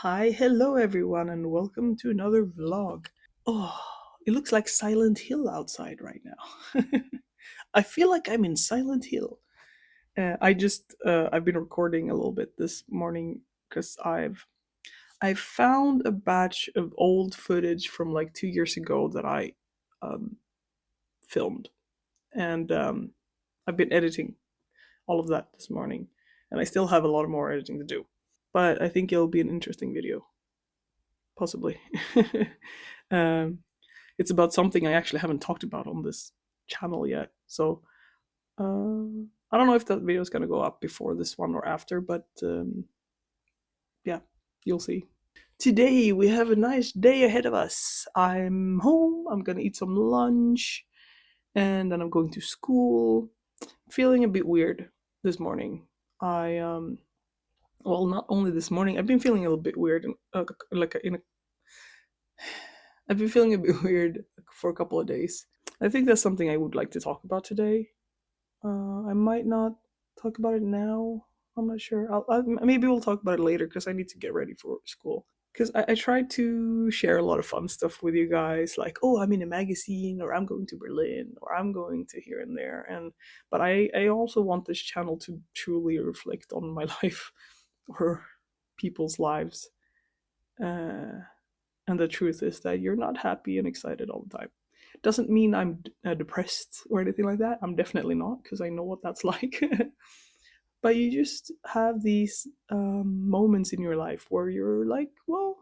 Hi, hello everyone, and welcome to another vlog. Oh, it looks like Silent Hill outside right now. I feel like I'm in Silent Hill. I've been recording a little bit this morning because I found a batch of old footage from like 2 years ago that I um, filmed, and I've been editing all of that this morning, and I still have a lot of more editing to do. But I think it'll be an interesting video, possibly. um, it's about something I actually haven't talked about on this channel yet. So I don't know if that video is gonna go up before this one or after, but yeah, you'll see. Today we have a nice day ahead of us. I'm home. I'm gonna eat some lunch, and then I'm going to school. Feeling a bit weird this morning. I well, not only this morning. I've been feeling a little bit weird, like in a I've been feeling a bit weird for a couple of days. I think that's something I would like to talk about today. I might not talk about it now. I'm not sure. Maybe we'll talk about it later because I need to get ready for school. Because I tried to share a lot of fun stuff with you guys, like, oh, I'm in a magazine, or I'm going to Berlin, or I'm going to here and there. But I also want this channel to truly reflect on my life or people's lives. Uh, and the truth is that you're not happy and excited all the time. Doesn't mean I'm depressed or anything like that. I'm definitely not, because I know what that's like. But you just have these moments in your life where you're like, well,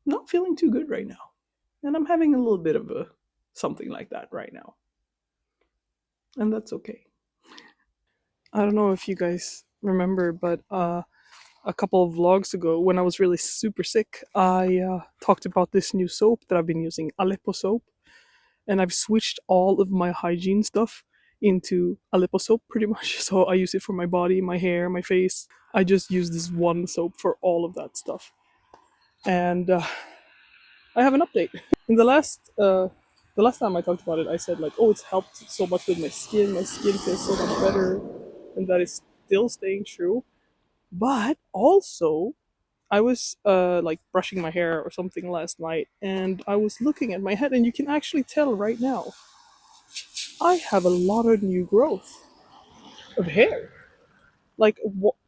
I'm not feeling too good right now. And I'm having a little bit of a something like that right now. And that's okay. I don't know if you guys remember, but a couple of vlogs ago, when I was really super sick, I talked about this new soap that I've been using, Aleppo soap, and I've switched all of my hygiene stuff into Aleppo soap pretty much. So I use it for my body, my hair, my face. I just use this one soap for all of that stuff. And I have an update. In the last time I talked about it, I said like, oh, it's helped so much with my skin. My skin feels so much better, and that is still staying true. But also, I was like brushing my hair or something last night, and I was looking at my head, and you can actually tell right now I have a lot of new growth of hair. Like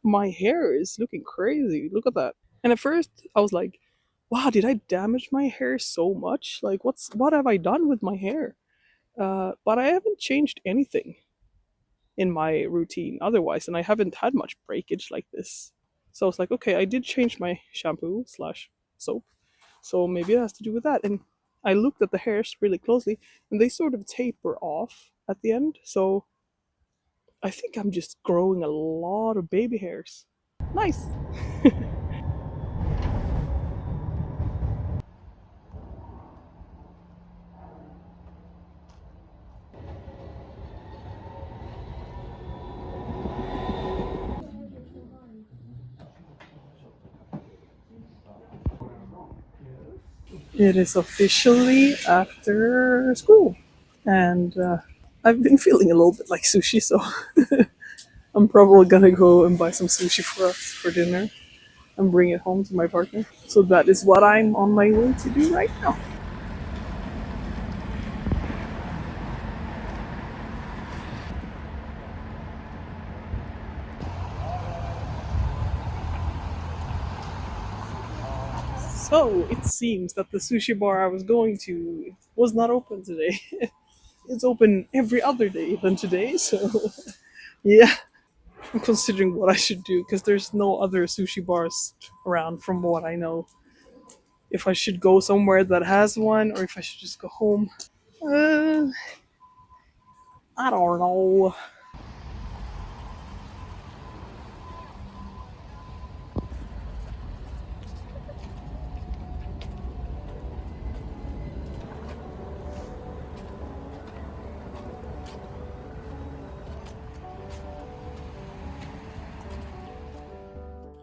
my hair is looking crazy. Look at that. And at first I was like, wow, did I damage my hair so much? Like what have I done with my hair? But I haven't changed anything in my routine otherwise, and I haven't had much breakage like this. So I was like, okay, I did change my shampoo slash soap, so maybe it has to do with that. And I looked at the hairs really closely, and they sort of taper off at the end. So I think I'm just growing a lot of baby hairs. Nice. It is officially after school, and I've been feeling a little bit like sushi, so I'm probably gonna go and buy some sushi for us for dinner and bring it home to my partner. So that is what I'm on my way to do right now. So it seems that the sushi bar I was going to was not open today. It's open every other day than today, so yeah. I'm considering what I should do because there's no other sushi bars around from what I know. If I should go somewhere that has one or if I should just go home. Uh, I don't know.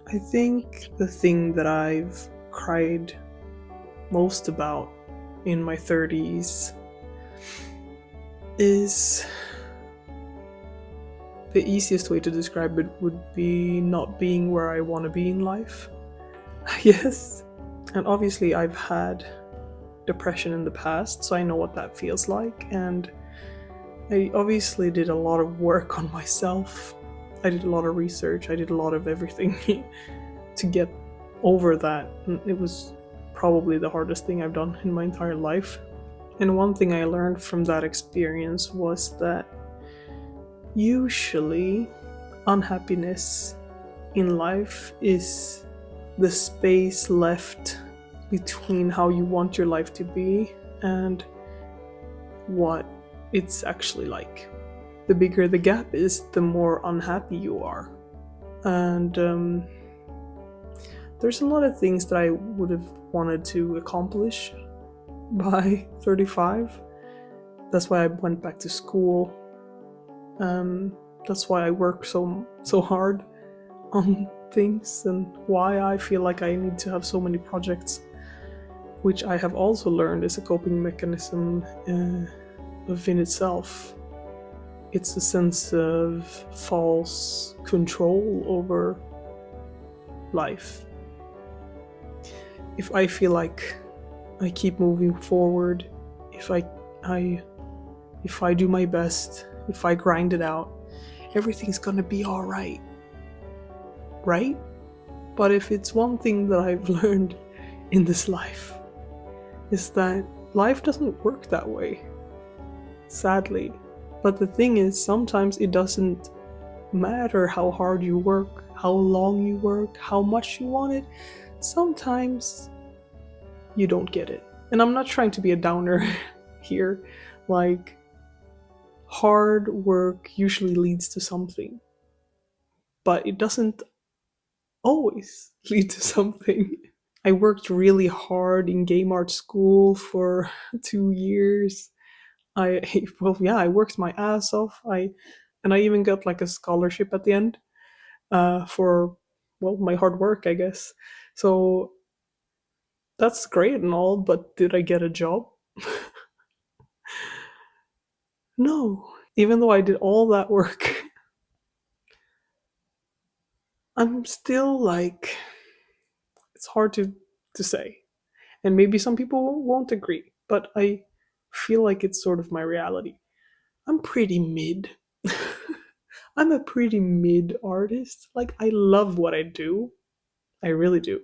I think the thing that I've cried most about in my 30s is the easiest way to describe it would be not being where I want to be in life. Yes. And obviously, I've had depression in the past, so I know what that feels like. And I obviously did a lot of work on myself. I did a lot of research, I did a lot of everything to get over that. And it was probably the hardest thing I've done in my entire life. And one thing I learned from that experience was that usually unhappiness in life is the space left between how you want your life to be and what it's actually like. The bigger the gap is, the more unhappy you are. And there's a lot of things that I would have wanted to accomplish by 35. That's why I went back to school. That's why I work so hard on things, and why I feel like I need to have so many projects, which I have also learned is a coping mechanism within itself. It's a sense of false control over life. If I feel like I keep moving forward, if I if I do my best, if I grind it out, everything's gonna be alright. Right? But if it's one thing that I've learned in this life, is that life doesn't work that way. Sadly. But the thing is, sometimes it doesn't matter how hard you work, how long you work, how much you want it. Sometimes you don't get it. And I'm not trying to be a downer here. Like, hard work usually leads to something, but it doesn't always lead to something. I worked really hard in game art school for 2 years. I well, yeah, I worked my ass off. I even got like a scholarship at the end for well my hard work, I guess. So that's great and all, but did I get a job? No. Even though I did all that work, I'm still like it's hard to say. And maybe some people won't agree, but I feel like it's sort of my reality. I'm pretty mid. I'm a pretty mid artist. Like I love what I do. I really do.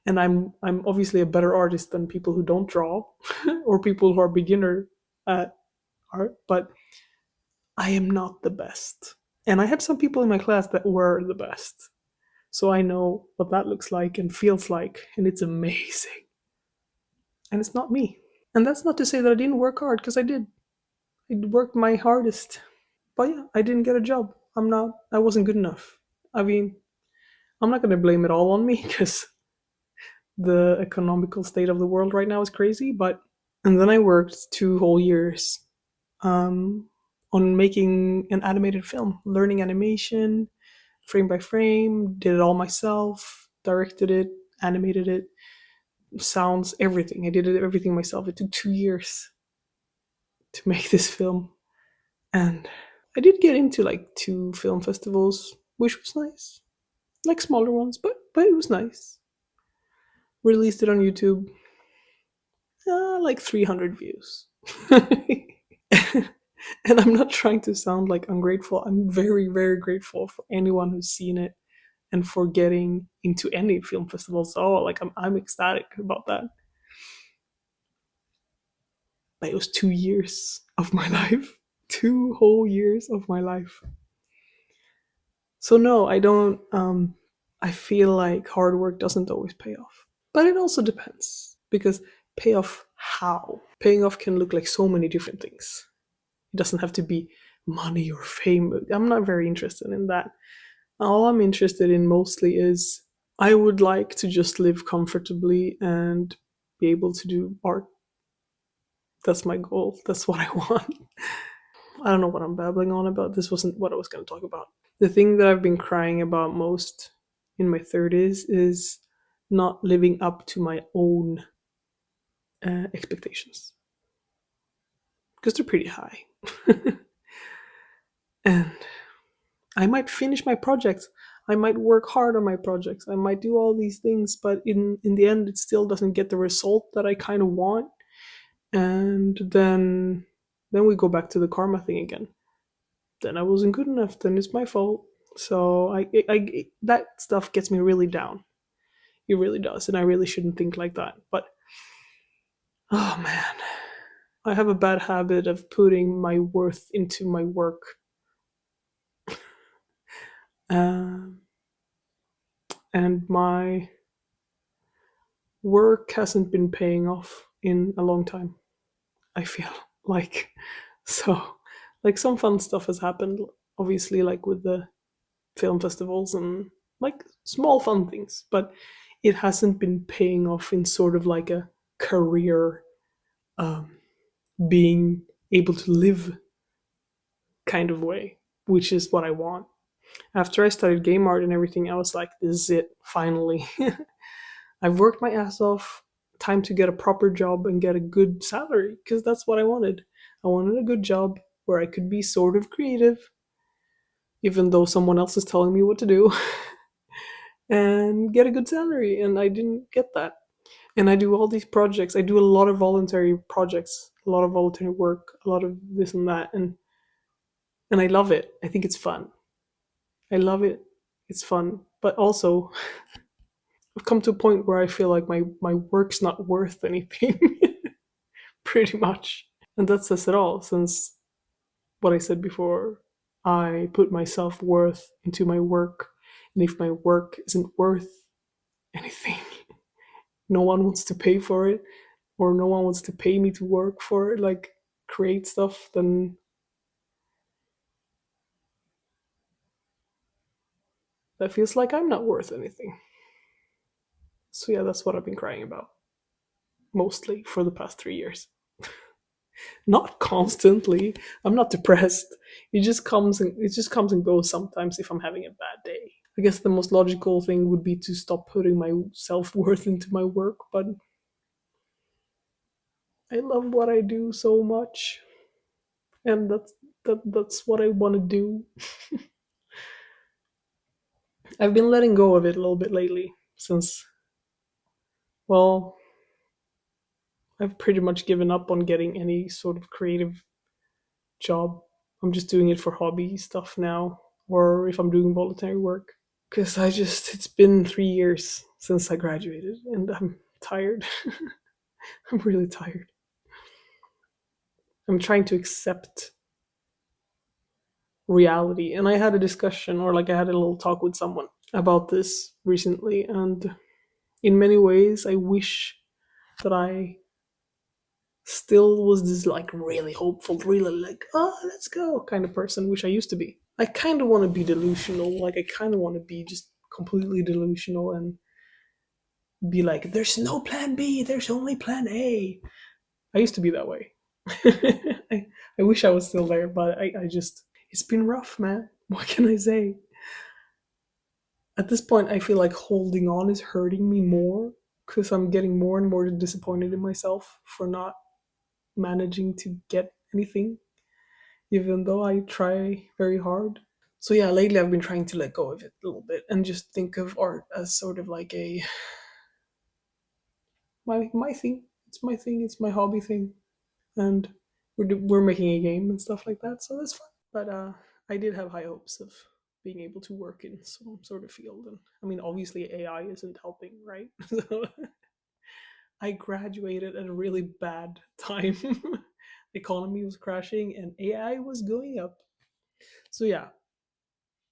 And I'm obviously a better artist than people who don't draw or people who are beginner at art, but I am not the best. And I had some people in my class that were the best. So I know what that looks like and feels like, and it's amazing. And it's not me. And that's not to say that I didn't work hard, because I did. I worked my hardest. But yeah, I didn't get a job. I wasn't good enough. I mean, I'm not going to blame it all on me because the economical state of the world right now is crazy. But, and then I worked 2 whole years um, on making an animated film, learning animation, frame by frame, did it all myself, directed it, animated it, sounds, everything. I did everything myself. It took 2 years to make this film. And I did get into like 2 film festivals, which was nice. Like smaller ones, but it was nice. Released it on YouTube, like 300 views. And I'm not trying to sound like ungrateful. I'm very, very grateful for anyone who's seen it and for getting into any film festivals. Oh, like I'm ecstatic about that. But it was 2 years of my life, 2 whole years of my life. So no, I don't. I feel like hard work doesn't always pay off, but it also depends because pay off how? Paying off can look like so many different things. It doesn't have to be money or fame. I'm not very interested in that. All I'm interested in mostly is I would like to just live comfortably and be able to do art. That's my goal. That's what I want. I don't know what I'm babbling on about. This wasn't what I was going to talk about. The thing that I've been crying about most in my 30s is not living up to my own expectations because they're pretty high. And I might finish my projects. I might work hard on my projects. I might do all these things, but in the end, it still doesn't get the result that I kind of want. And then we go back to the karma thing again. Then I wasn't good enough. Then it's my fault. So that stuff gets me really down. It really does, and I really shouldn't think like that. But oh man, I have a bad habit of putting my worth into my work. Um, and my work hasn't been paying off in a long time. I feel like so, like some fun stuff has happened, obviously, like with the film festivals and like small fun things, but it hasn't been paying off in sort of like a career, um, being able to live kind of way, which is what I want. After I studied game art and everything, I was like, this is it, finally. I've worked my ass off. Time to get a proper job and get a good salary because that's what I wanted. I wanted a good job where I could be sort of creative, even though someone else is telling me what to do, and get a good salary. And I didn't get that. And I do all these projects. I do a lot of voluntary projects, a lot of voluntary work, a lot of this and that, and I love it. I think it's fun. I love it. It's fun, but also I've come to a point where I feel like my work's not worth anything, pretty much. And that says it all, since what I said before, I put my self worth into my work. And if my work isn't worth anything, no one wants to pay for it, or no one wants to pay me to work for it, like create stuff, then that feels like I'm not worth anything. So yeah, that's what I've been crying about mostly for the past 3 years. Not constantly. I'm not depressed. It just comes and goes sometimes if I'm having a bad day. I guess the most logical thing would be to stop putting my self worth into my work, but I love what I do so much, and that's what I want to do. I've been letting go of it a little bit lately, since well, I've pretty much given up on getting any sort of creative job. I'm just doing it for hobby stuff now, or if I'm doing voluntary work. Because it's been 3 years since I graduated, and I'm tired. I'm really tired. I'm trying to accept reality. And I had a discussion, or like I had a little talk with someone about this recently. And in many ways, I wish that I still was this like really hopeful, really like, oh, let's go kind of person, which I used to be. I kind of want to be delusional. Like, I kind of want to be just completely delusional and be like, there's no plan B, there's only plan A. I used to be that way. I wish I was still there, but I just, it's been rough, man. What can I say? At this point, I feel like holding on is hurting me more because I'm getting more and more disappointed in myself for not managing to get anything, even though I try very hard. So, yeah, lately I've been trying to let go of it a little bit and just think of art as sort of like a my thing. It's my thing. It's my hobby thing, and we're making a game and stuff like that. So that's fun. But I did have high hopes of being able to work in some sort of field, and I mean, obviously AI isn't helping, right? So I graduated at a really bad time. The economy was crashing and AI was going up. So yeah,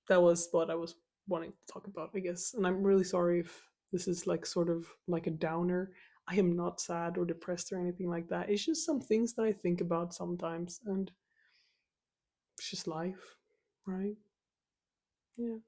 that was what I was wanting to talk about, I guess. And I'm really sorry if this is like sort of like a downer. I am not sad or depressed or anything like that. It's just some things that I think about sometimes, and it's just life, right? Yeah.